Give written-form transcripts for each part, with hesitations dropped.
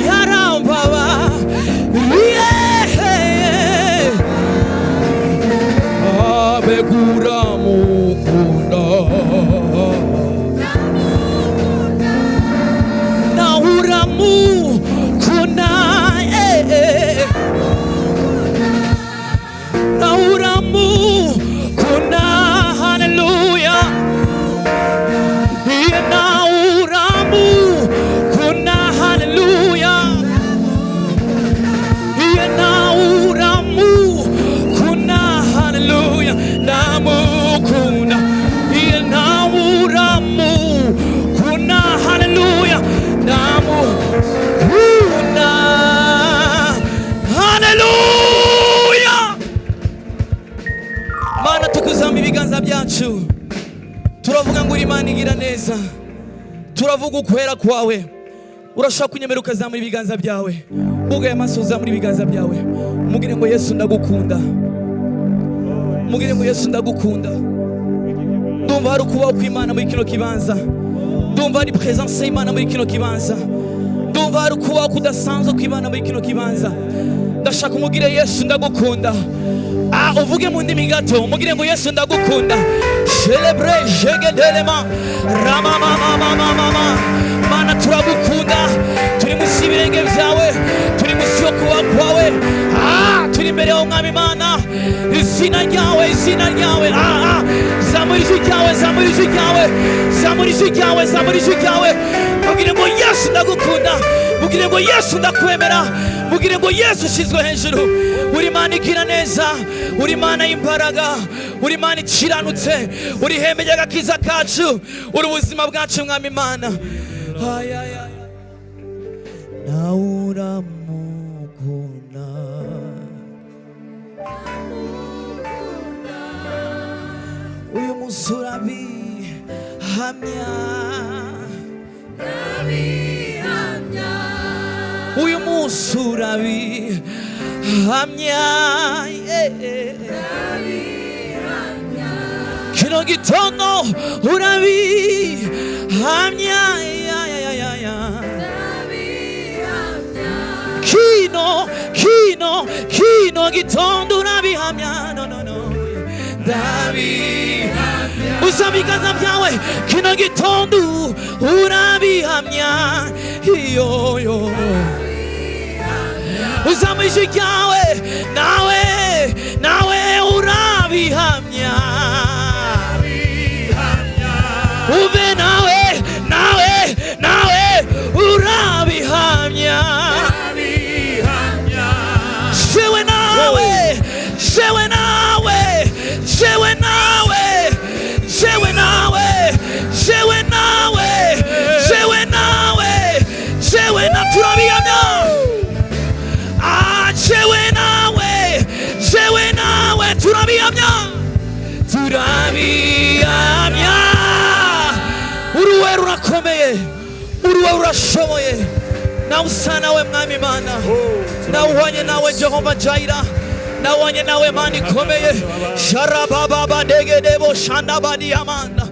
yarambaba abegura mukunda naura mukunda naura mukunda hallelujah naura mukunda hallelujah naura mukunda hallelujah namukunda naura mukunda hallelujah namukunda hallelujah. Mana tukuzamba ibiganza byacu turavuga ngo Imana igira neza, turavuga ukwera kwawe. Urashaka kunyemera ukazamura ibiganza byawe, ugaye amaso uzamura ibiganza byawe, mugire ngo Yesu ndagukunda, mugire ngo Yesu ndagukunda. Ndumva hari ukubaho kw'Imana muri kino kibanza, ndumva hari presence y'Imana muri kino kibanza, ndumva hari ukubaho kudasanzwe kw'Imana muri kino kibanza. Ndashaka umugire Yesu ndagukunda. Uvuge mu ndimi gato, umugire ngo Yesu ndagukunda. Celebre jegedelema rama mama mama mama. Mana turagukunda, turi munsi y'ibirenge byawe, turi munsi yo kuba kwawe, turi imbere yawe Mwami Mana. Izina ryawe, izina ryawe, zamura ijwi ryawe, zamura ijwi ryawe, zamura ijwi ryawe, zamura ijwi ryawe. Mugire ngo Yesu ndagukunda, mugire ngo Yesu ndakwemera, mugire ngo Yesu ushyizwe hejuru. Uri Imana igira neza, uri Imana y'imbaraga, uri Imana ikiranutse, uri ihembe ry'agakiza kacu, uri ubuzima bwacu Mwami Mana. Naura mukunda uyu munsi urabihamya, uyu munsi urabihamya, kino gitondo urabihamya, kino gitondo urabihamya, no ndabihamya. Uzamura ibiganza byawe, kino gitondo urabihamya, yo uzamura ijwi ryawe, nawe urabihamya, uve nawe urabihamya, jewe nawe turabihamya, jewe nawe turabihamya. Uruwe rurakomeye, uruwe urashoboye, nawe usa nawe Mwami Mana, nawe uhwanye nawe Jehova Jaira, nawe uhwanye nawe Mana ikomeye. Sharababa degedebo shandabadi amanda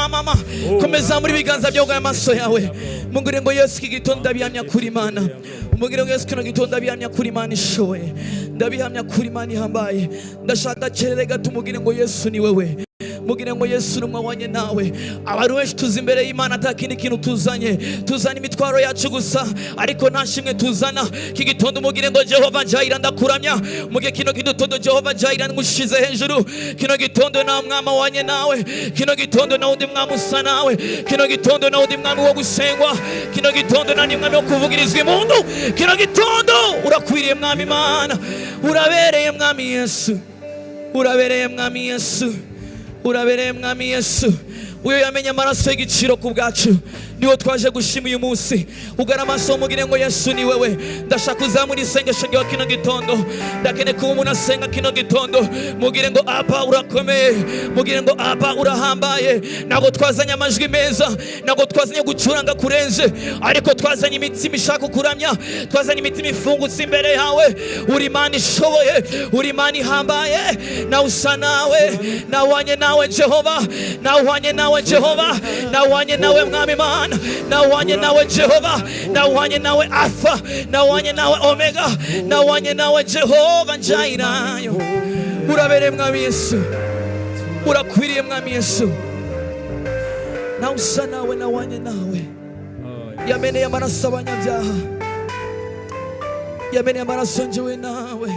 mama. Komeza muri biganza byawe amaso yawe, mugire ngo Yesu iki gitondo ndabihamya kuri Imana, mugire ngo Yesu kino gitondo ndabihamya kuri Imana ishoboye, ndabihamya kuri Imana ihambaye. Ndashaka cyerere gato mugire ngo Yesu ni wewe, mugire ngo Yesu numwe wanye nawe. Abantu benshi tuzi imbere y'Imana atakindi kintu tuzanye imitwaro yacu gusa, ariko nta shimwe tuzana. Iki gitondo mugire ngo Jehova Jaira ndakuramya, mugihe kino gitondo Jehova Jaira ngushize hejuru. Kino gitondo na mwama wanye nawe, kino gitondo na undi mwama usa nawe, kino gitondo na undi mwama wo gusengwa, kino gitondo na ndi mwama wo kuvugirizwa impundu. Kino gitondo urakwiriye Mwami Imana, urabereye Mwami Yesu, urabereye Mwami Yesu, urabereye Mwami Yesu. Uyo yamenye amaraso y'igiciro ku bwacu, niwo twaje gushima uyu munsi. Ugara amaso mugire ngo Yesu ni wewe. Ndashaka uzamura isengesho ryawe kino gitondo, ndakene kuba umuntu asenga kino gitondo. Mugire ngo Aba urakomeye, mugire ngo Aba urahambaye. Ntabwo twazanye amajwi meza, ntabwo twazanye gucuranga kurenze, ariko twazanye imitima ishaka kuramya, twazanye imitima ifungutse imbere yawe. Uri Imana ishoboye, uri Imana ihambaye, nawe usa nawe, nawanye nawe Jehova, nawanye nawe nawe Jehova, nahwanye nawe mwami Imana, nahwanye nawe Jehova, nahwanye nawe Alpha, nahwanye nawe Omega, nahwanye nawe Jehova Njayirayo. Urabere mwami Yesu, urakwiriye mwami Yesu, nawe usa nawe, nahwanye nawe. Yameneye amaraso abanyabyaha, yameneye amaraso njyewe nawe.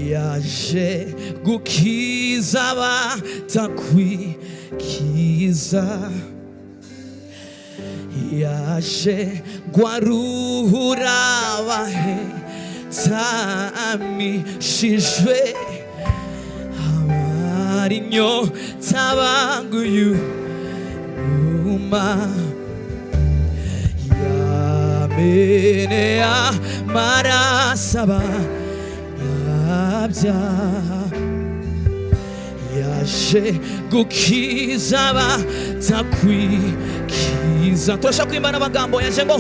Yaje gukiza abatakwikiza, yaje guharura abahetamishijwe, abari inyota banguye uma. Yameneye amaraso abanyabyaha, yaje gukiza abatakwikiza. Turashaka kwimba n'amagambo yaje ngo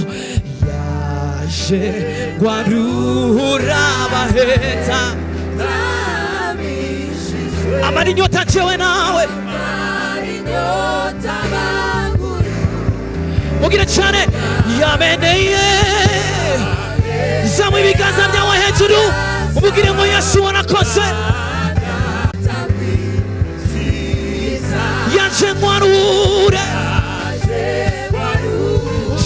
yaje guharura abaheta, amara inyota njyewe nawe. Mugire cyane, yameneye. Zamura ibiganza byawe hejuru, umubwire ngo Yesu warakoze. Yaje guharura,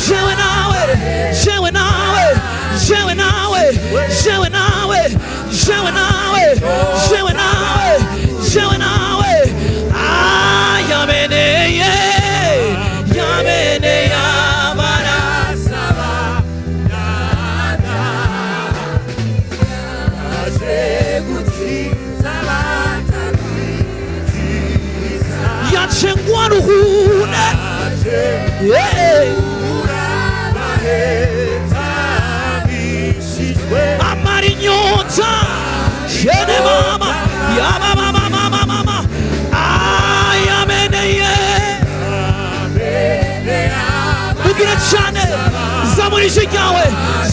jewe nawe, jewe nawe, jewe nawe, jewe nawe, jewe nawe, jewe nawe, jewe nawe. Yameneye, yameneye amaraso abanyabyaha, yaje guharura amara inyota, yene mama, yama mama mama mama. Yameneye. Mugire cyane, zamura ijwi ryawe,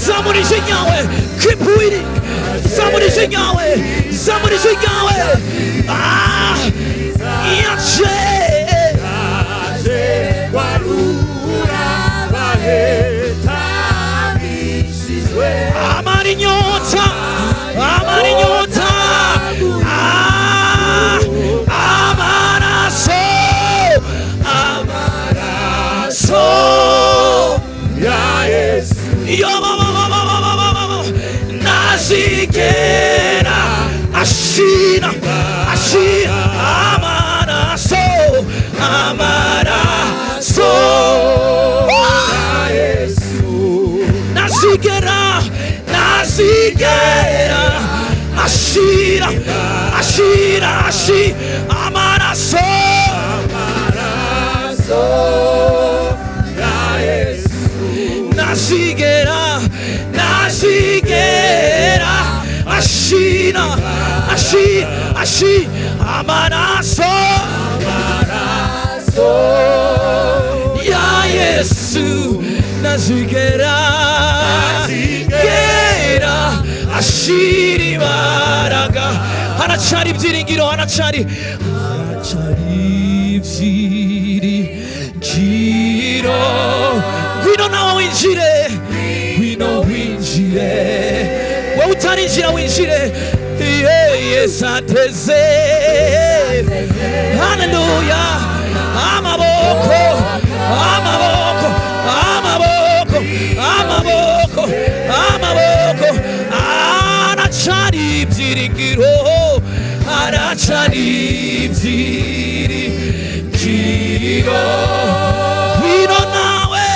zamura ijwi ryawe, keep reading, zamura ijwi ryawe, zamura ijwi ryawe. Yaje guharura abahetamishijwe, amara inyota, amara inyota. Amaraso ya Yesu, nazigera ashira, ashira. Amaraso, amaraso ya Yesu, nazigera, nazigera ashira, ashira, ashira. Amaraso, amaraso ya Yesu, nazigera, nazigera ashira, ashira, ashira. Amaraso, amaraso ya Yesu, nazigera, nazigera ashira imbaraga. Haracari ibyiringiro, haracari ibyiringiro. Ngwino nawe winjire, ngwino winjire, wowe utarinjira winjire. Yesu ateze, haleluya. Amaboko, amaboko, amaboko, amaboko, amaboko. Haracari ibyiringiro, haracari ibyiringiro. Ngwino nawe,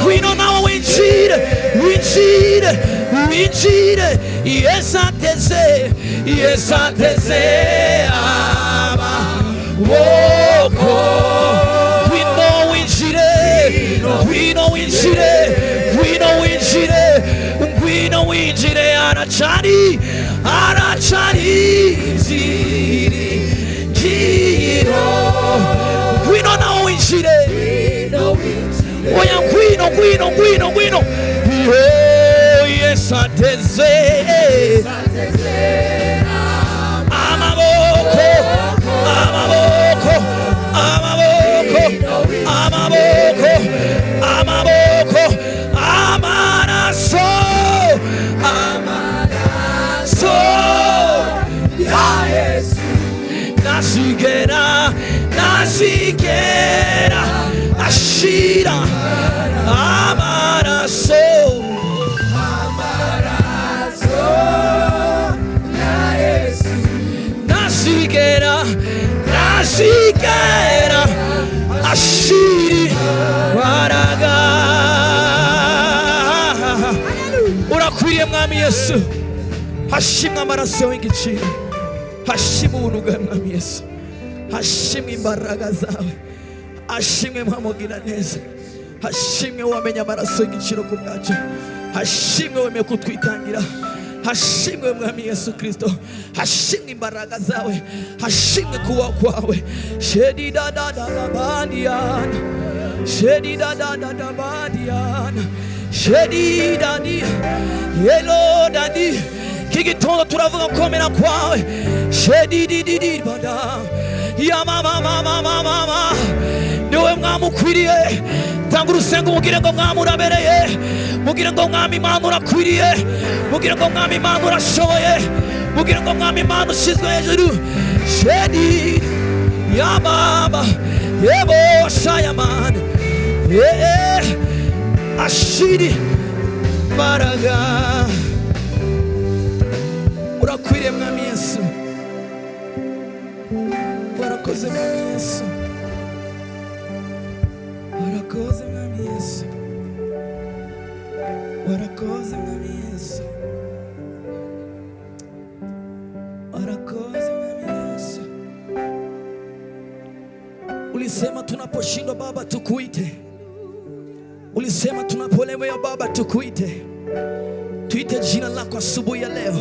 ngwino nawe winjire, winjire, winjire. Yesu ateze, Yesu ateze amaboko. Ngwino winjire, ngwino winjire, ngwino winjire, ngwino winjire. Haracari, haracari ibyiringiro. Ngwino nawe winjire, oya ngwino, ngwino, ngwino, ngwino. Yesu ateze amaboko, Nazigera ashira amaraso ya Yesu. Nazigera ashiri waraga. Urakwiriye mwami Yesu. Hashimwe amaraso y'igiciro, hashimwe ubuntu bwawe mwami Yesu, hashimwe imbaraga zawe, hashimwe mpamugira neza, hashimwe wamenye amaraso y'igiciro ku bwacu, hashimwe wemeye kutwitangira, hashimwe mwami Yesu Kristo, hashimwe imbaraga zawe, hashimwe kuwa kwawe. Shedi da da da da badiana, shedi da da da da badiana, shedi da di yelo da di. Kigitondo turavuga komera kwawe. Shedi di di di bada ya mama mama mama. Niwe mwami ukwiriye. Tanga urusengo mugire ngo mwami urabereye, mugire ngo mwami Imana urakwiriye, mugire ngo mwami Imana urashoboye, mugire ngo mwami Imana ushyizwe hejuru. Shedi ya mama yebo shayaman ashiri baraga. Urakwiriye mwami Yesu, warakoze mwami Yesu, warakoze mwami Yesu, warakoze mwami Yesu, warakoze mwami Yesu. Ulisema tunaposhindwa Baba tukuite, ulisema tunapolemewa Baba tukuite. Tuite jina lako asubuhi ya leo,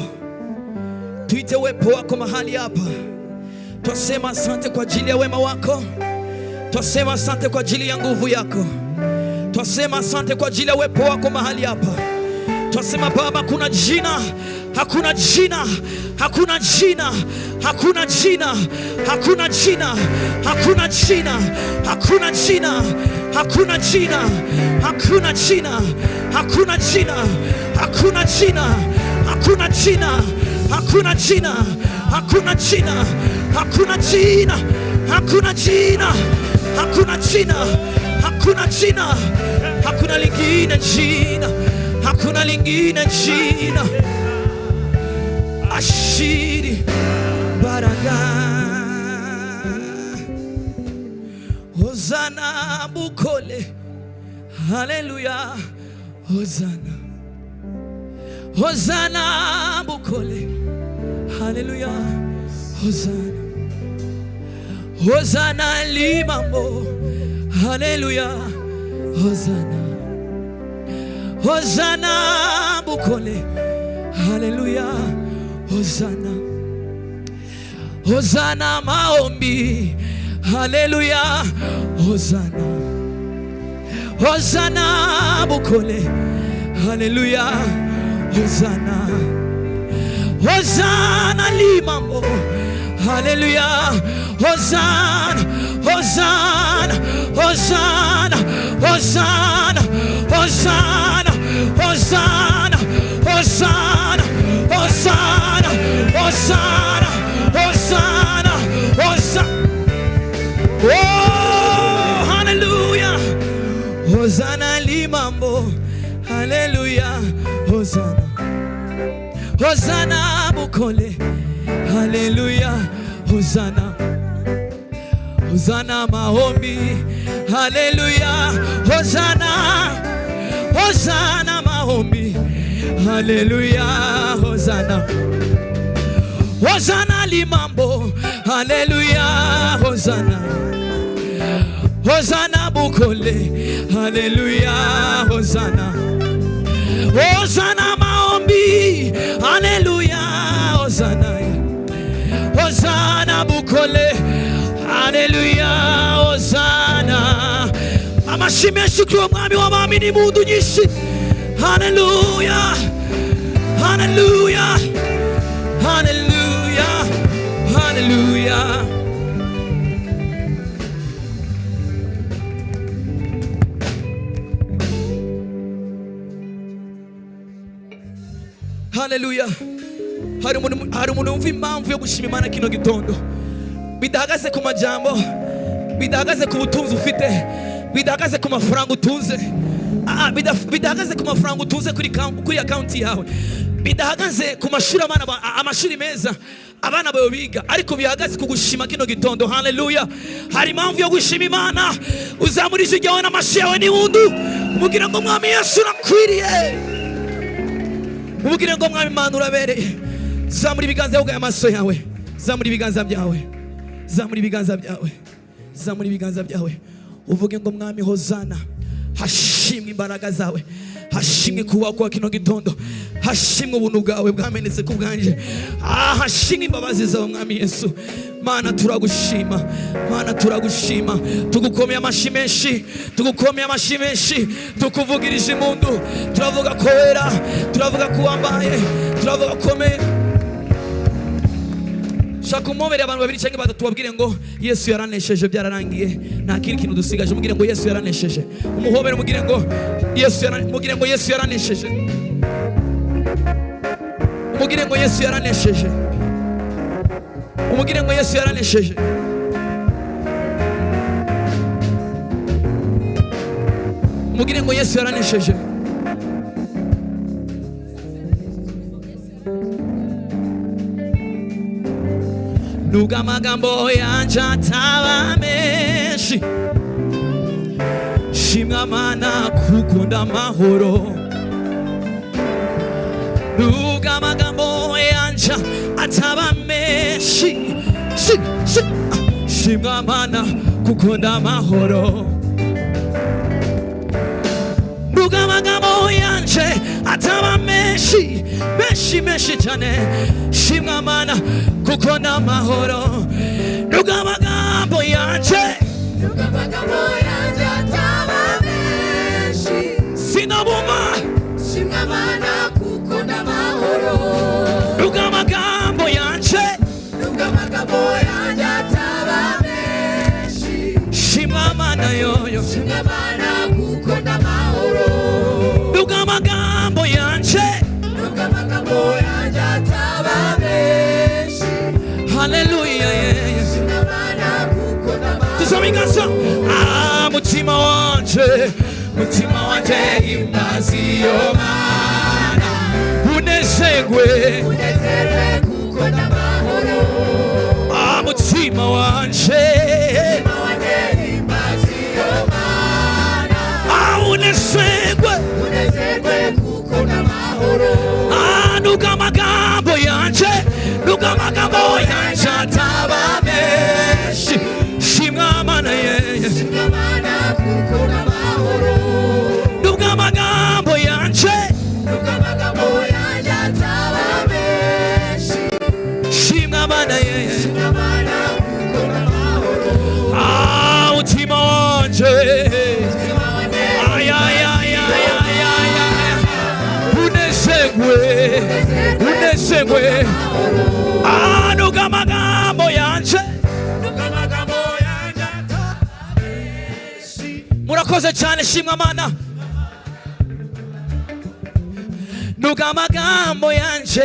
tuite uwepo wako mahali hapa. Twasema asante kwa ajili ya wema wako, twasema asante kwa ajili ya nguvu yako, twasema asante kwa ajili ya uwepo wako mahali hapa. Twasema Baba, hakuna jina, hakuna jina, hakuna jina, hakuna jina, hakuna jina, hakuna jina, hakuna jina, hakuna jina, hakuna jina, hakuna jina, hakuna jina, hakuna jina, hakuna jina, hakuna jina, hakuna jina, hakuna jina, hakuna jina, hakuna jina, hakuna lingine jina, hakuna lingine jina. Ashiri baraga. Hosana bukole, haleluya. Hosana, Hosana bukole, haleluya. Hosana, Hosana limambo, haleluya. Hosana, Hosana bukole, haleluya. Hosana, Hosana maombi, haleluya. Hosana, Hosana bukole, haleluya. Hosana, Hosana limambo, haleluya. Hosana, Hosana, Hosana, Hosana, Hosana, Hosana, Hosana, Hosana, Hosana, Hosana, Hosana. Oh, hallelujah. Hosana limambo, hallelujah. Hosana, Hosana bukole, hallelujah. Hosana, Hosana maombi, hallelujah. Hosana, Hosana maombi, hallelujah. Hosana, Hosana limambo, hallelujah. Hosana, Hosana bukole, hallelujah. Hosana, Hosana maombi, hallelujah. Hosana, Hosana bukole, hallelujah. Hosana. Amashimwe shukuru mwami w'abami ni mundu nyinshi. Hallelujah, hallelujah, hallelujah, hallelujah. Hallelujah. Hari umuntu wumva impamvu yo gushima Imana kino gitondo. bidahagaze ku majambo, bidahagaze ku butunzi ufite, bidahagaze ku mafaranga utunze, bidahagaze ku mafaranga utunze kuri akaunti yawe, bidahagaze ku mashuri amashuri meza abana bawe biga, ariko bihagaze ku gushima kino gitondo. Haleluya! Hari impamvu yo gushima Imana. Uzamura ijwi ryawe n'amashyi yawe n'impundu, umubwire ngo Mwami Yesu urakwiriye, umubwire ngo Mwami Imana urabereye. Zamura ibiganza byawe, amaso yawe, zamura ibiganza byawe, zamura ibiganza byawe, zamura ibiganza byawe, uvuge ngo Mwami Hozana. Hashimwe imbaraga zawe, hashimwe kuba kwa kino gitondo, hashimwe ubuntu bwawe bwamenetse ku bwanje, hashimwe imbabazi zawe Mwami Yesu. Mana turagushima, Mana turagushima, tugukomeye amashyi menshi, tugukomeye amashyi menshi, tukuvugirije impundu, turavuga ko wera, turavuga ko wambaye, turavuga komeye. Shaka umubere abantu babiri cyangwa batatu babwire ngo Yesu yaranesheje, byararangiye, nta kindi kintu dusigaje. Mugire ngo Yesu yaranesheje, umuhobere mugire ngo mugire ngo Yesu yaranesheje, mugire ngo Yesu yaranesheje, umugire ngo Yesu yaranesheje. Mugire ngo Yesu yaranesheje. Nubwo amagambo yanje ataba menshi, shimwa Mana kuko ndamahoro. Nubwo amagambo yanje ataba menshi, shimwa Mana kuko ndamahoro. Nubwo amagambo yanje ataba menshi, menshi cyane, shimwa Mana kuko ndamahoro. Nubwo amagambo yanje ataba menshi, sinabuma, shimwa Mana kuko ndamahoro. Nubwo amagambo yanje ataba menshi, shimwa Mana yoyo, shimwa Mana kuko ndamahoro. Nubwo amagambo yanje ataba menshi, haleluya, tusome inganzo. Mutima wanje, mutima wanje himbazi yo Mana, unezerwe kuko ndamahoro. Mutima wanje himbazi yo Mana, unezerwe kuko ndamahoro. Nubwo amagambo yanje ataba menshi, shimwa Mana yeye, shimwa Mana kuko ndamahoro. Nubwo amagambo yanje ataba menshi, shimwa Mana yeye, shimwa Mana kuko ndamahoro. Mutima wanje unezerwe. Nubwo amagambo yanje murakoze cyane, shimwa Mana. Nubwo amagambo yanje,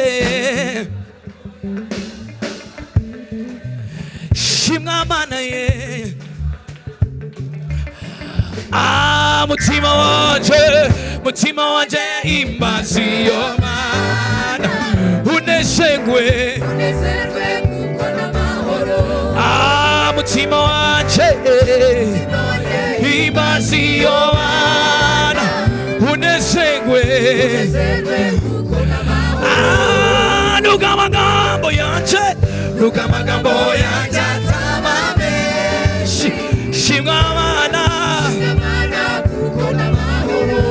shimwa Mana ye. Mutima wanje himbazi yo Mana, unezerwe kuko ndamahoro. Mutima wanje himbazi yo Mana, unezerwe kuko ndamahoro. Nubwo amagambo yanje ataba menshi, shimwa Mana kuko ndamahoro.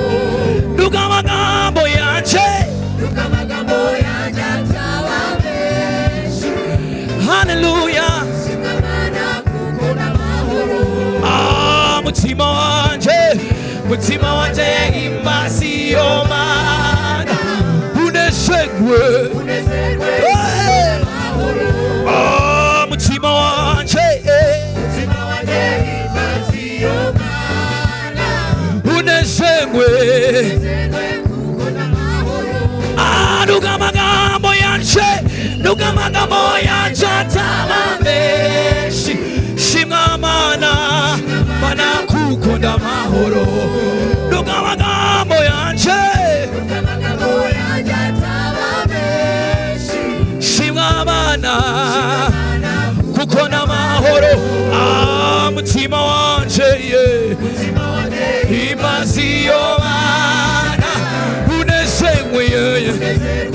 Nubwo amagambo yanje ataba menshi, haleluya, shimwa Mana kuko ndamahoro. Mutima wanje himbazi yo Mana, unezerwe mutima wanje himbazi yo Mana, unezerwe kuko ndamahoro. Nubwo amagambo yanje ataba menshi, amahoro nuko amagambo yanje shimwa abana kuko n'amahoro mutima wanje imaziyo bana unezerwe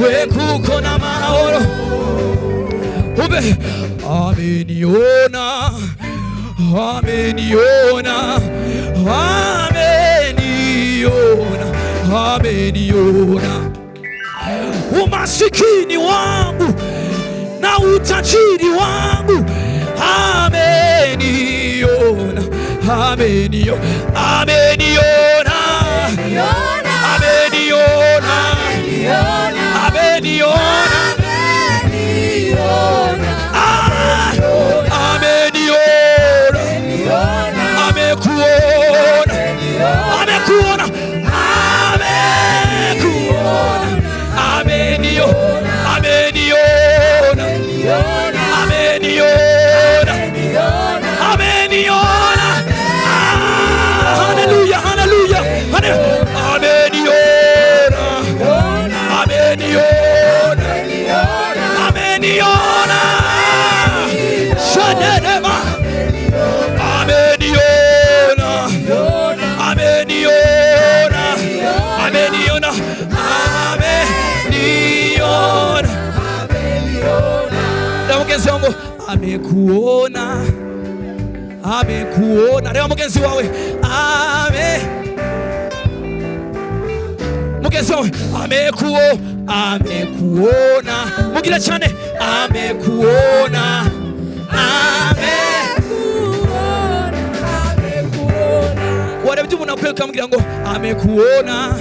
we kuko n'amahoro ube ameniona ameniona ameniona ameniona umasikini wangu na utajiri wangu ameniona ameniona ameniona ameniona ameniona amekuona ameniona ameniona ameniona ameniona haleluya haleluya ameniona ameniona ameniona shanema ameniona ameniona ameniona ameniona leo mgenzi wangu amekuona amekuona leo mgenzi wawe mgenzi wawe amekuona mugire cyane amekuona warebye umuntu akwiye kumubwira ngo amekuona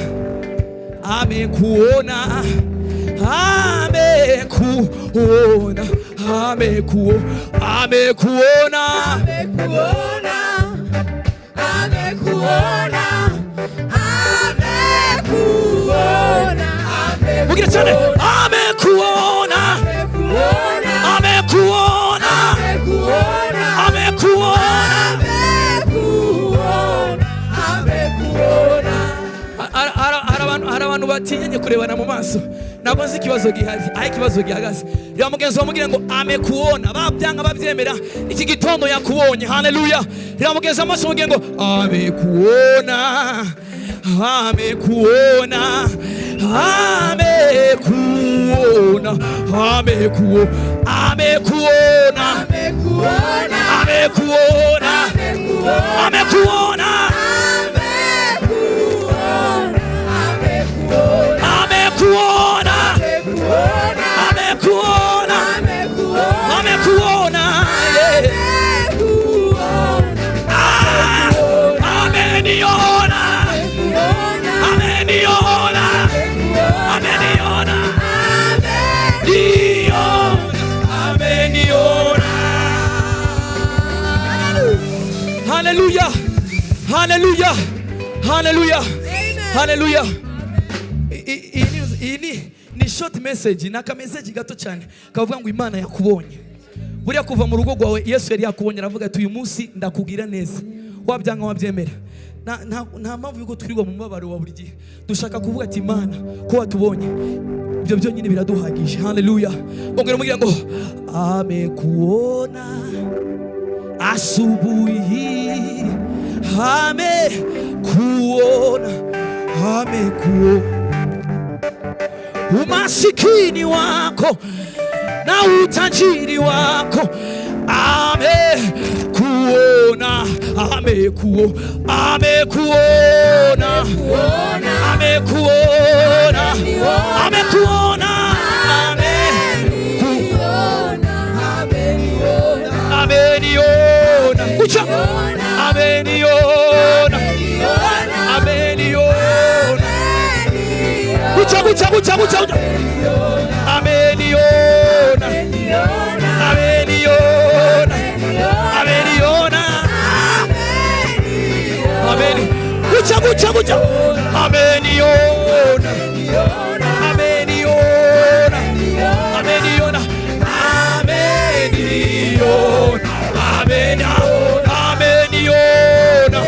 amekuona amekuona amekuona amekuona amekuona amekuona mugire cyane amekuona amekuona amekuona hari abantu batinye kurebana mu maso ntabwo nzi ikibazo gihari aho ikibazo gihagaze reba mugenzi wamubwira ngo amekuona babyanga babyemera iki gitondo yakubonye haleluya reba mugenzi amaso mubwira ngo amekuona amekuona amekuona amekuona amekuona amekuona amekuona amekuona amekuona amekuona ameniona ameniona ameniona ameniona haleluya haleluya haleluya haleluya. Ini ni short message na ka message gato cyane kavuga ngo Imana yakubonye buriya kuva mu rugo rwawe Yesu yari yakubonye aravuga ati uyu munsi ndakugira neza wabyanga wabyemera nta mpamvu yuko turiwa mu mabaro wa buri gihe dushaka kuvuga ati Imana ko watubonye ibyo byonyine biraduhagije haleluya ngongera mugira ngo amekuona asubuhi amekuona amekuona umasikini wako na utajiri wako amekuona amekuona amekuona amekuona amekuona ameniona kucha ameniona ameniona kucha kucha kucha kucha ameniona ameniona ameniona ameni kucha kucha kucha ameniona ameniona ameniona ameniona ameniona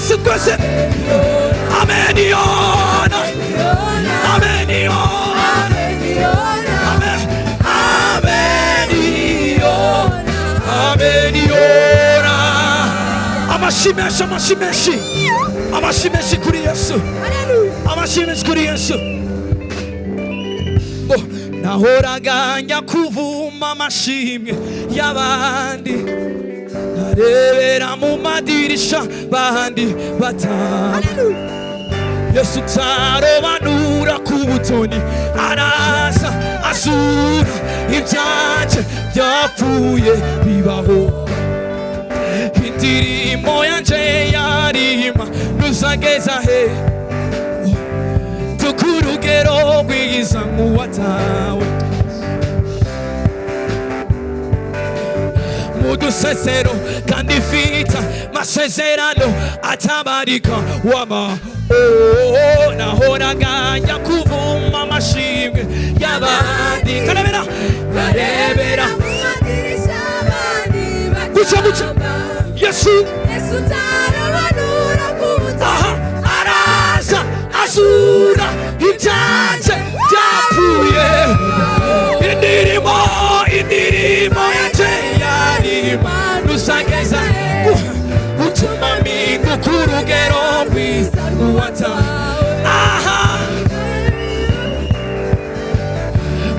twese twese ameniona ameniona ameniona amashimeshi amashimeshi amashimeshi kuri Yesu amashimeshi kuri Yesu nahoraga njya kuvuma amashimwe y'abandi narebera mu madirisha bandi bataha Yesu tarobanura ku butoni araza azura ibyanje byapfuye bibaho indirimbo yanje yarima nuzageza he tukurugero rwiza mu watawe mudusesero kandi fita masezerano atabarika wama nahoraga njya kuvuma amashimwe y'abandi karebera guca Yesu tarabanura ku butoni araza azura ibyanje byapfuye indirimbo yanje yarima nusageza utuma mingu ku rugero rwiza aha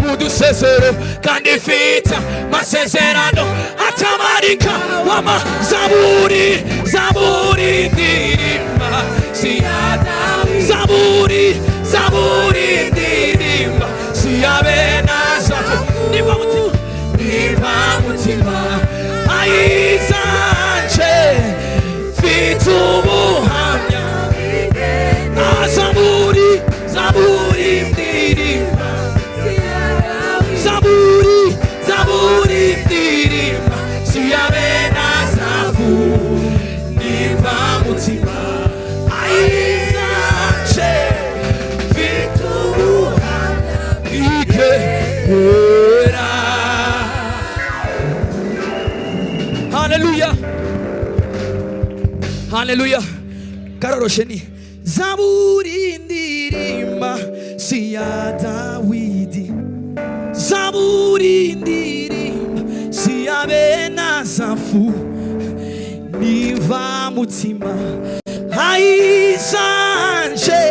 mudusesero kandi fita masezerano atamarika wama zaburi ndirimba zaburi ndirimba siyabe nazafu niba mutima ayizanje fita ubuhamya zaburi ndirimba zaburi ndirimba siyabe nazafu niba mutima ayizanje fita ubuhamya bw'ikera. Hallelujah, hallelujah. Karorosheni zaburi ndirimba siya Dawidi zaburi ndirimba siya Benazafu niva mutima ayizanje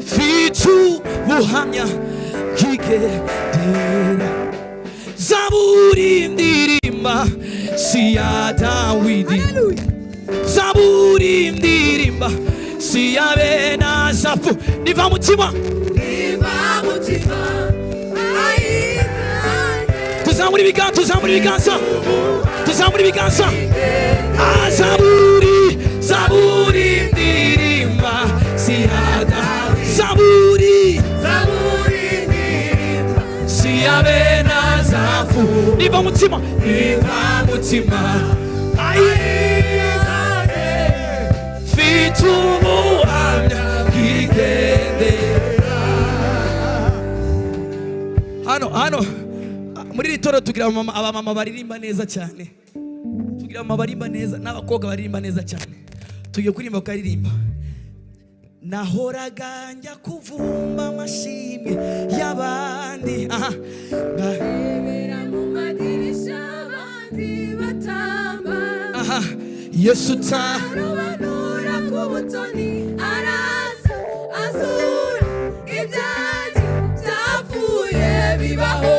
fitu buhamya kigedera zaburi ndirimba siya Dawidi zaburi ndirimba siya Benazafu niva mutima tuzamura ibiganza zaburi ndirimba siya Dawidi zaburi siya Benazafu niva mutima hano muri ritoro tugira abamama baririmba neza cyane, tugira abamama baririmba neza n'abakobwa baririmba neza cyane. Tugiye kuririmba ukaririmba nahoraga njya kuvumba amashimwe y'abandi narebera mu madirisha abandi batamba Yesu tarobanura ku butoni araza azura ibyaje byapfuye bibaho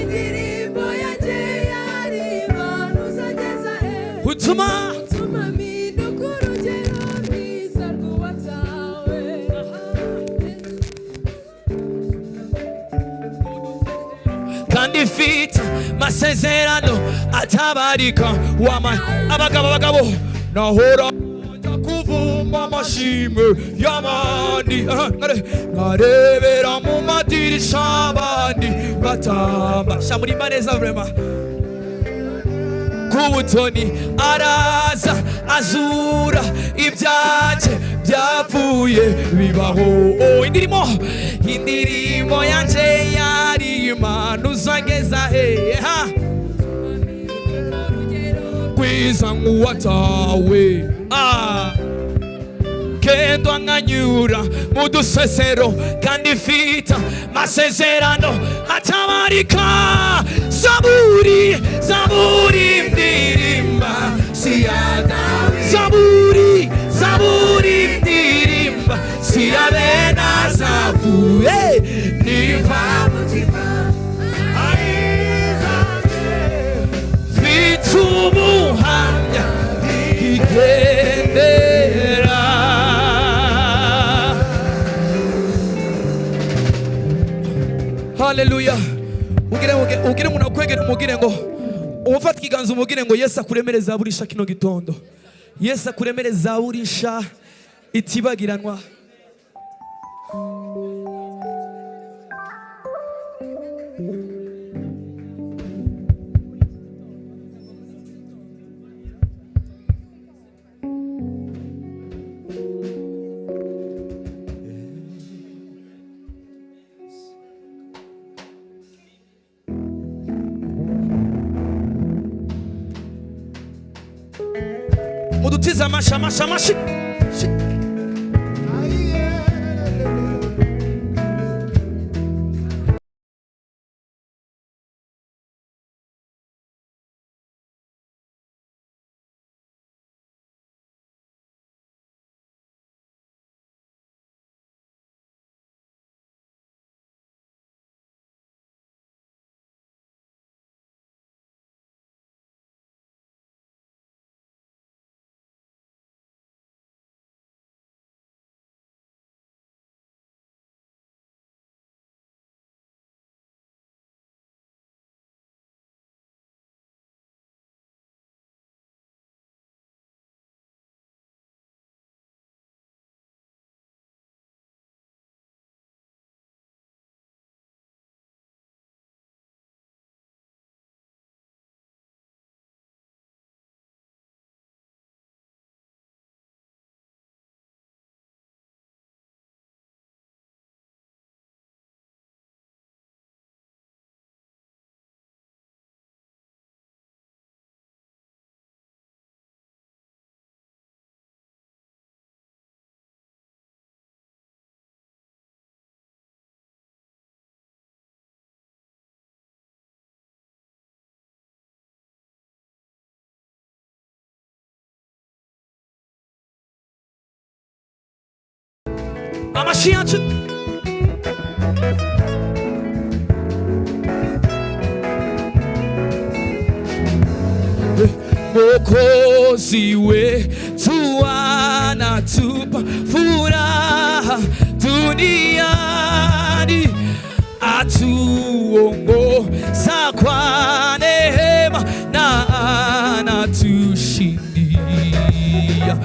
indirimbo yanje yarima nuzageza he utuma minduka urugero rwiza rw'uwatawe kandi fita masezerano atabarika wama abagabo nahora kuvuma amashimwe y'abandi narebera mu madirisha abandi batamba shamurimba neza vrema ku butoni araza azura ibyaje byapfuye bibaho indirimbo yanje yarima nuzageza heha kwiza nk'uwatawe Kendo anganyura mudusesero kandi fita masezerano atamarika. Zaburi, zaburi ndirimba siyaga. Zaburi, zaburi ndirimba siyabe nazavu. Niva mutima vitumuhamya igendera. Haleluya. Ugire umuntu akwegera umugire ngo umufata ikiganza umugire ngo Yesu akuremere zaburisha kino gitondo. Yesu akuremere zaburisha itibagiranwa. Mudutiza masha masha mashi. Amashiach. Mwokozi wetu anatupa furaha duniani, atuongoza kwa neema na anatushindia.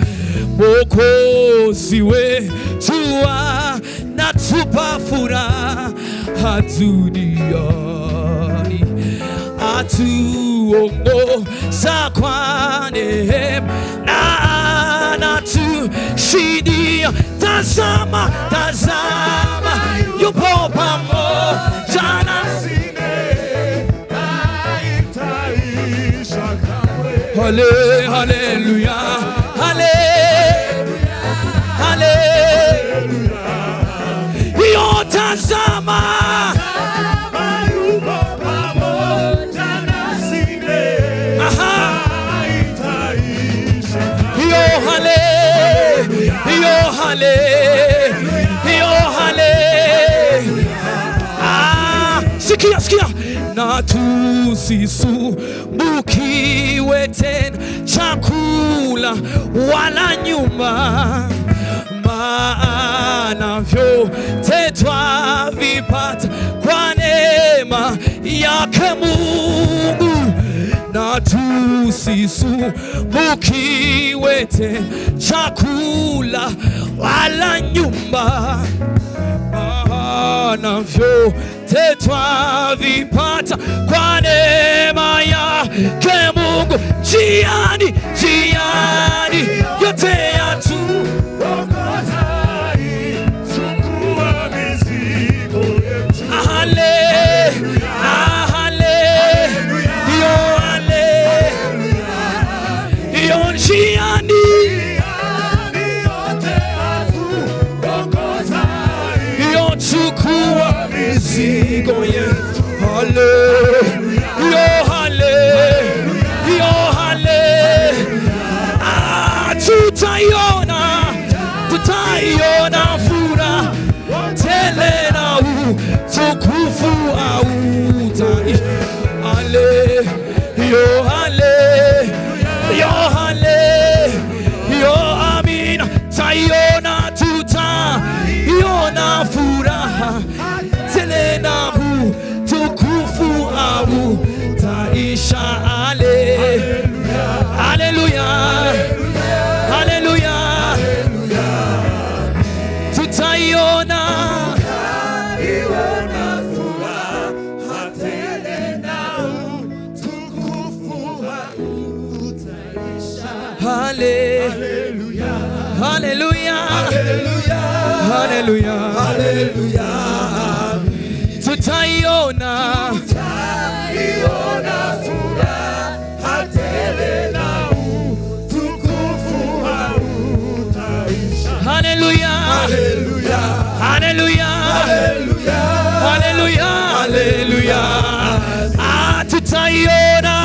Mwokozi wetu anatupa furaha duniani, atuongoza kwa neema na anatushindia. Tazama, tazama, yupo pamoja nasi, haitaisha kamwe. Haleluya, haleluya. Yo, tazama, yupo pamoja nasi, haitaisha kamwe. Yo, sikia, sikia. Na tusisumbukiwe tena chakula wala nyumba, maana vyote twavipata kwa neema yake Mungu. Na tusisumbukiwe tena chakula wala nyumba, maana vyote twavipata kwa neema yake Mungu. Njiani, njiani yote yatuongoza, chukua mizigo yetu. Haleluya, haleluya, haleluya. Njiani, Hallelujah. Hallelujah. Hallelujah. Hallelujah. Tutaiona furaha tele na utukufu hautaisha. Hallelujah. Hallelujah. Hallelujah. Hallelujah. Hallelujah. Tutaiona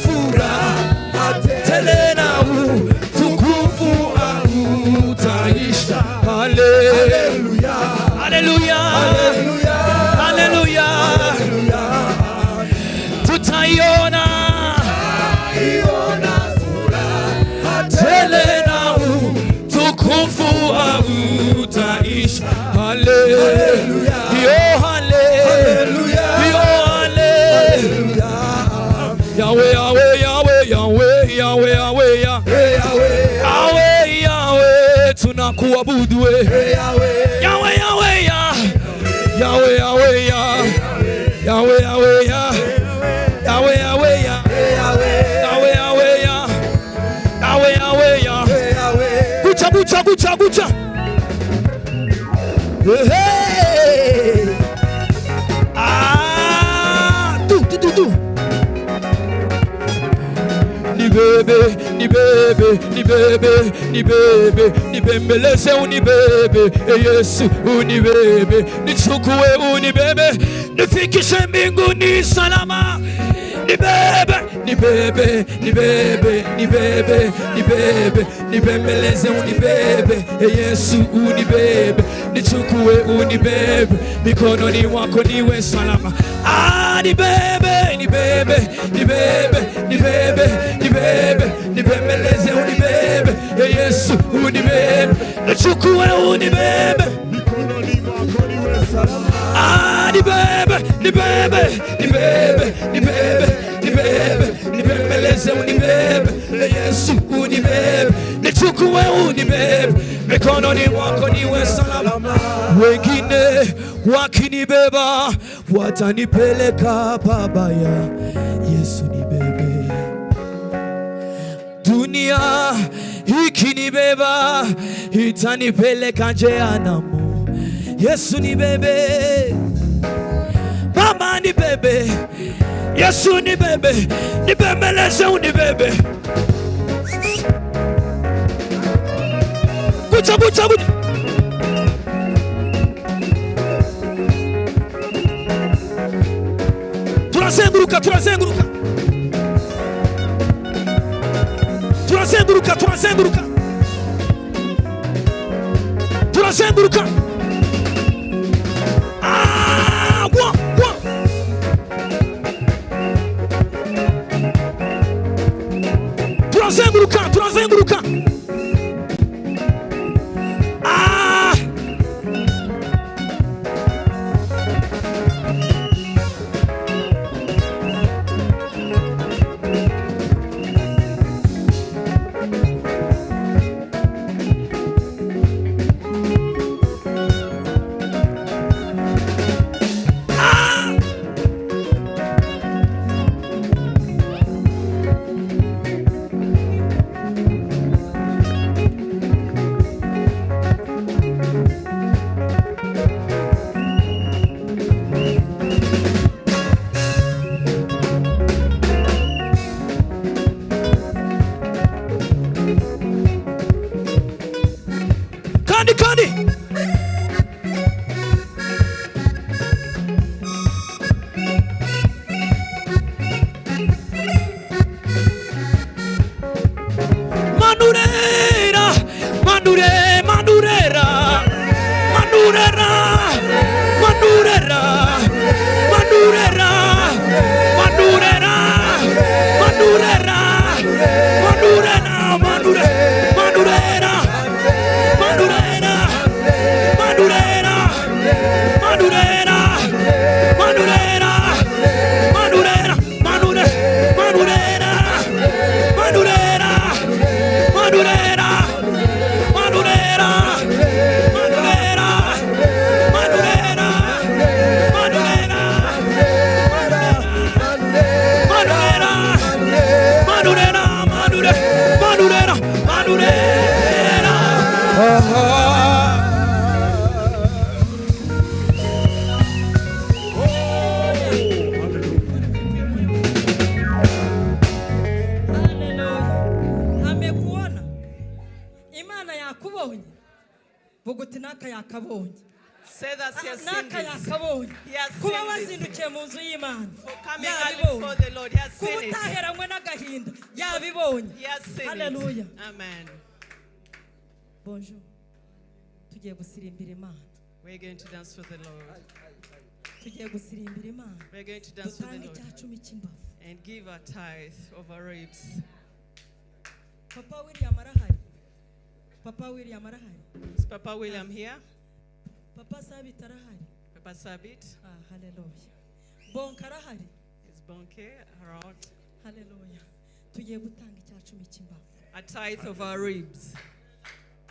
furaha tele na utukufu hautaisha. Hallelujah. Hallelujah. Hallelujah. Tutaiona furaha tele na utukufu hautaisha. Hallelujah. Yahweh, Yahweh, Yahweh, Yahweh, Yahweh, Yahweh, Yahweh, Yahweh, tunakuabudu wewe. Yahweh, Yahweh, Yahweh, Yahweh, Yahweh, Yahweh, Yahweh, Yahweh, Yahweh, Yahweh, Yahweh, Yahweh. Gucha, gucha, gucha, gucha. Hey. Tu. Ni bebe, nibembeleze unibebe, Yesu unibebe, nichukue unibebe, nifikishe mbinguni salama. Nibembeleze unibebe, Yesu unibebe, nichukue unibebe, mikononi mwako niwe salama. Nibembeleze unibebe, Yesu unibebe, nichukue unibebe, mikononi mwako niwe salama. Nibembeleze unibebe, Yesu unibebe, nichukue unibebe, mikononi mwako niwe salama. Wengine wakinibeba watanipeleka pabaya, Yesu nibebe. Dunia ikinibeba itanipeleka jehanamu, Yesu nibebe. Mama nibebe, Yesu nibebe, nibembeleze unibebe. Gucha, gucha, gucha. Turazenguruka. Turazenguruka. Turazenguruka. vuga uti naka yakabonye Say that he has seen naka this. yakabonye He has kuba seen this. wazindukiye mu nzu y'Imana For coming early before the Lord. He has kuba seen it. utaheranywe n'agahinda yabibonye. He has seen Hallelujah. it. Amen. Bonjour, tugiye gusirimbira Imana, We're going to dance for the Lord. tugiye gusirimbira Imana, We're going to dance for the dutange Lord. icyacumi cy'imbavu. And give a tithe of our ribs. Papa William arahari, Papa William arahari, Is Papa William here? Papa Sabit arahari. Papa Sabit? Hallelujah. Bonka arahari. Is Bonke around? Hallelujah. Tugiye gutanga icyacumi cy'imbavu. A tithe of our ribs.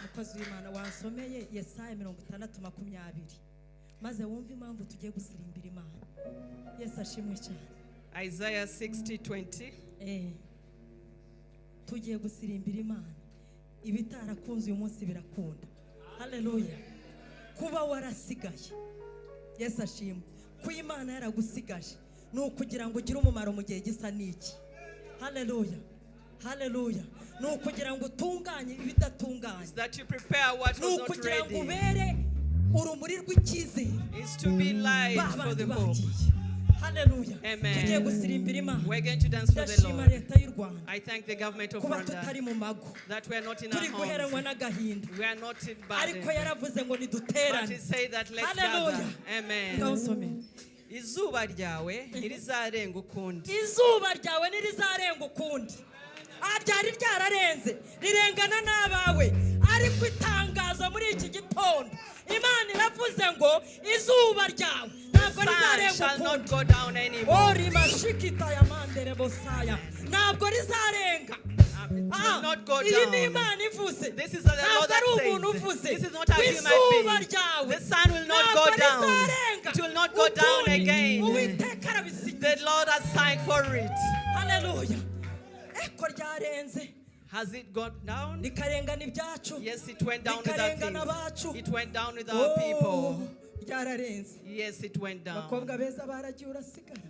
Mukozi w'Imana wansomeye Yesaya 60:20 maze wumve impamvu tugiye gusirimbira Imana. Yesu ashimwe cyane. Isaiah 60:20. Tugiye gusirimbira Imana. Ibitarakunze uyu munsi birakunda. Hallelujah. Kuba warasigaye. Yesu ashimwe. Ku Imana yaragusigaje ni ukugira ngo ugire umumaro mu gihe gisa n'iki. Hallelujah. Hallelujah. Ni ukugira ngo utunganye ibidatunganye. That you prepare what Ni was not ukugira ngo ready. ubere urumuri rw'icyizere. Is to be light for the hope. Hallelujah. Amen. Tugiye gusirimbira Imana. We're going to dance for the Ndashima Lord. leta y'u Rwanda I thank the government of kuba Rwanda tutari mu mago, that we are not in our turi guheranwa homes. n'agahinda, We are not in ariko burden. yaravuze ngo But he niduterane. said that let's Hallelujah. gather. Amen. Ndawusomera. Izuba ryawe ntirizarenga ukundi. Izuba ryawe ntirizarenga ukundi. Ryari ryararenze rirengana n'abawe, ariko itangazo muri iki gitondo Imana iravuze ngo izuba ryawe ntabwo Sun rizarenga shall not ukundi. go down anymore. Ori mashikita ya mandere bosaya ntabwo rizarenga. It will not go Iyi ni down. Imana ivuze. This is the Lord Ntabwo that ari umuntu says. uvuze. This is not a human Izuba being. ryawe The sun will not ntabwo go down. rizarenga It will not go down ukundi. again. Uwiteka arabisigiye. The Lord has signed for it. Hallelujah. Eko ryarenze Has it gone down? rikarengana ibyacu. Yes, it went down with our Rikarengana things. abacu. It went down with our people. Ryararenze. Yes, it went down. Abakobwa beza baragiye urasigara.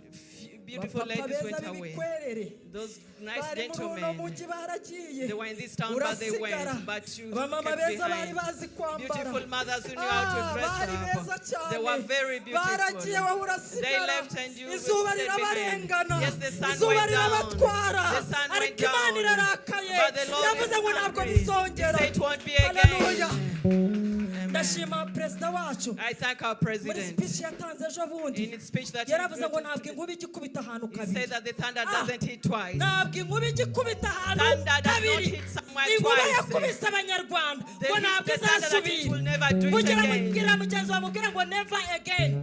Beautiful Abapapa ladies beza went away. b'ibikwerere. Those nice Bari muri uno gentlemen, mujyi baragiye. they were in this town, but they Urasigara. went. But you Abamama kept beza bari behind. bazi kwambara. Beautiful mothers who knew how to bari dress beza up. cyane. They were very Baragiye beautiful. wowe urasigara. They left and you Izuba stayed behind. rirabarengana. Yes, the sun Izuba went down. rirabatwara. The sun went Ariko Imana down. irarakaye. But the Lord Yavuze ngo is ntabwo angry. He bizongera. said it won't be Hallelujah. again. Ndashima perezida wacu I thank our muri president. speech yatanze ejo bundi. In his speech that he Yaravuze ngo did, ntabwo inkuba igikubita ahantu he kabiri. said that the thunder doesn't hit twice. Ntabwo inkuba igikubita ahantu Thunder does not kabiri. hit somewhere Inkuba twice. yakubise abanyarwanda The ngo ntabwo thunder that it will izasubira. never do it Kugira again. mubwira mugenzi wawe mubwire ngo never again.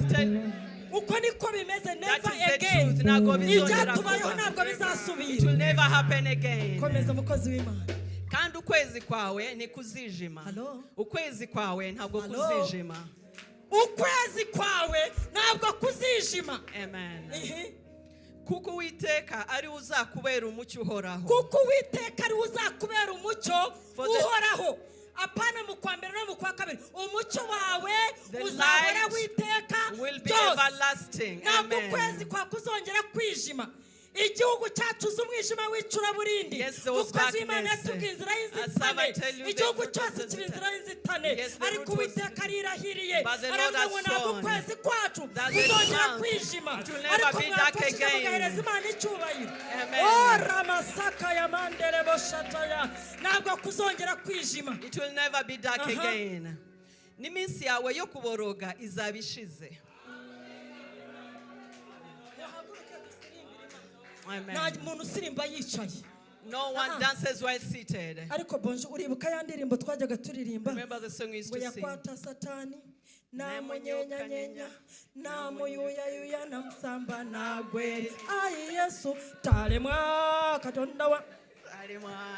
Tell- Uko niko bimeze That never is the again. truth. Ntabwo bizongera Ibyatubayeho kuba. ntabwo It bizasubira. will never happen again. Komeza mukozi w'Imana. Kandi ukwezi kwawe ntikuzijima. Hello? Ukwezi kwawe ntabwo Hello? kuzijima. Ukwezi kwawe ntabwo kuzijima. Amen. Ihi. Kuko Uwiteka ari we uzakubera umucyo uhoraho. Kuko Uwiteka ari we uzakubera umucyo For the- uhoraho. Apana mu kwa mbere no mu kwa kabiri. Umucyo wawe The uzahora light witeka will be byose. everlasting. Ntabwo Amen. ukwezi kwa kuzongera kwijima. Igihugu cyacu uzi umwijima w'icuraburindi. Yes, there was Umukozi w'Imana darkness. yatubwiye inzira As I y'inzitane. tell you, the Igihugu root cyose was kiba inzitane. inzira y'inzitane. Yes, the Ariko root was- Uwiteka arirahiriye. But the Lord Aravuga has ngo ntabwo sworn ukwezi kwacu that the kuzongera month kwijima. it will never Ariko be dark mwafashije again. mugahereza Imana icyubahiro. Amen. Oh, Ramasaka ya mandere boshataya. Ntabwo kuzongera kwijima. It will never be dark Aha. again. N'iminsi yawe yo kuboroga izaba ishize. Amen. Nta muntu usirimba yicaye. No one dances while seated. Ariko bonje uribuka ya ndirimbo twajyaga turirimba Remember the song we used ngo to sing? yakwata satani namunyenya namuyuyayuya namusamba nagweri ayi Yesu talemwa katonda wa Hallelujah.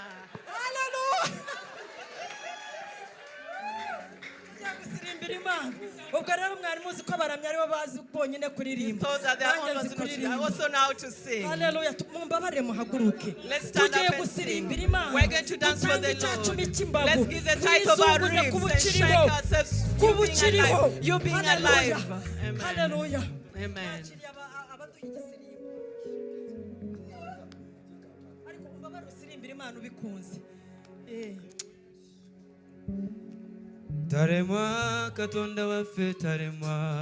Yagusirimbira Imana. Ubwo rero mwari muzi ko abaramya aribo bazi bonyine kuririmba. Thought that they are Nanjye all nzi not I kuririmba. also know how to sing. Hallelujah. Mumbabarire muhaguruke. Let's stand Tugiye up and sing. gusirimbira Imana. We're going to dance for the Dutange icyacumi Lord. cy'imbavu. Let's give the tithe of our Twizunguze ribs ku and shake bukiriho. ourselves. Ku You being bukiriho. alive. You being Hallelujah. alive. Amen. Hallelujah. Amen. Bakiriye abaduha igisirimbo. Ariko mumbabarire usirimbira Imana ubikunze. Taremwa katonda waffe taremwa.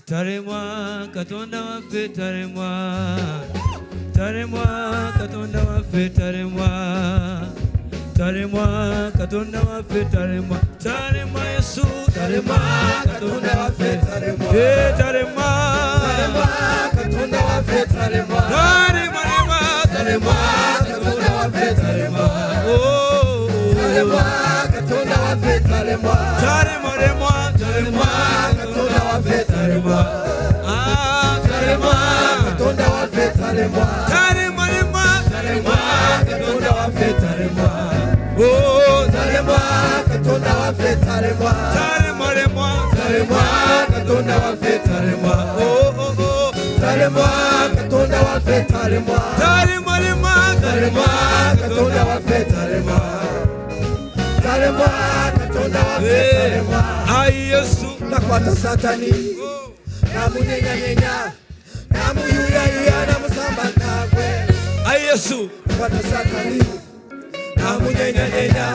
Taremwa katonda waffe taremwa. Taremwa katonda waffe taremwa. Taremwa katonda waffe taremwa. Taremwa Yesu taremwa katonda waffe taremwa. Taremwa katonda waffe taremwa. Taremwa taremwa katonda waffe taremwa. Taremwa katonda waffe taremwa. Taremwa taremwa katonda waffe taremwa. Taremwa katonda waffe taremwa. Taremwa taremwa katonda waffe taremwa. Taremwa katonda waffe taremwa. Taremwa taremwa katonda waffe taremwa. Taremwa katonda waffe taremwa. Taremwa taremwa katonda waffe taremwa. Taremwa katonda waffe taremwa. Ai Yesu nakwata Satani namunyenya namuyuyaya namusamba nagwe. Ai Yesu nakwata Satani namunyenya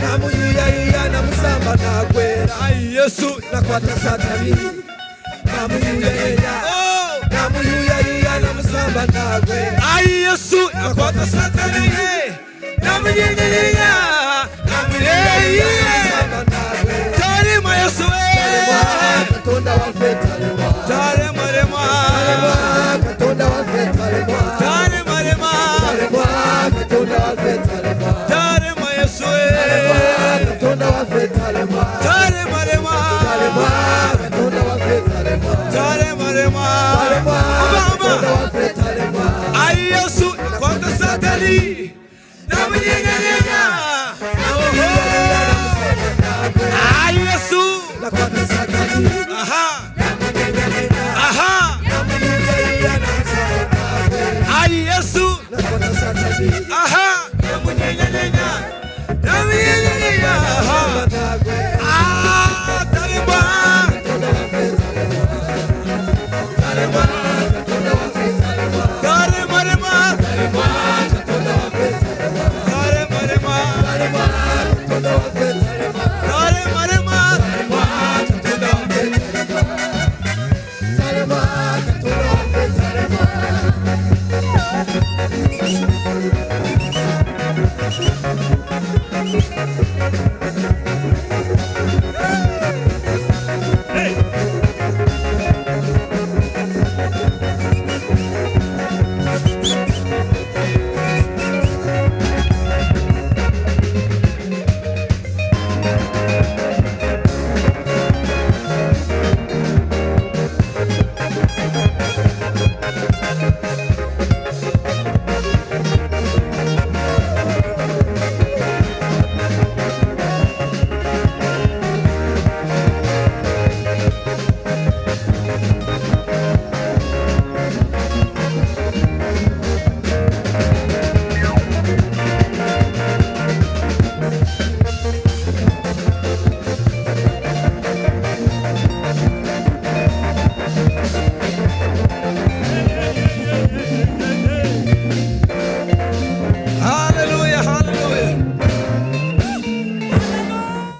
namuyuyaya namusamba nagwe. Ai Yesu nakwata Satani namuyuyaya namuyuyaya namusamba nagwe. Ai Yesu nakwata Satani namunyenya Taremwa Yesu katonda waffe taremwa. Taremwa katonda waffe taremwa. Taremwa katonda waffe taremwa. Taremwa Yesu katonda waffe taremwa. Taremwa katonda waffe taremwa. Taremwa katonda waffe taremwa. Ai Yesu kwata Satani namunyenya. Ai Yesu nakwata Satani Ai Yesu nakwata Satani namunyenya Taremwa Taremwa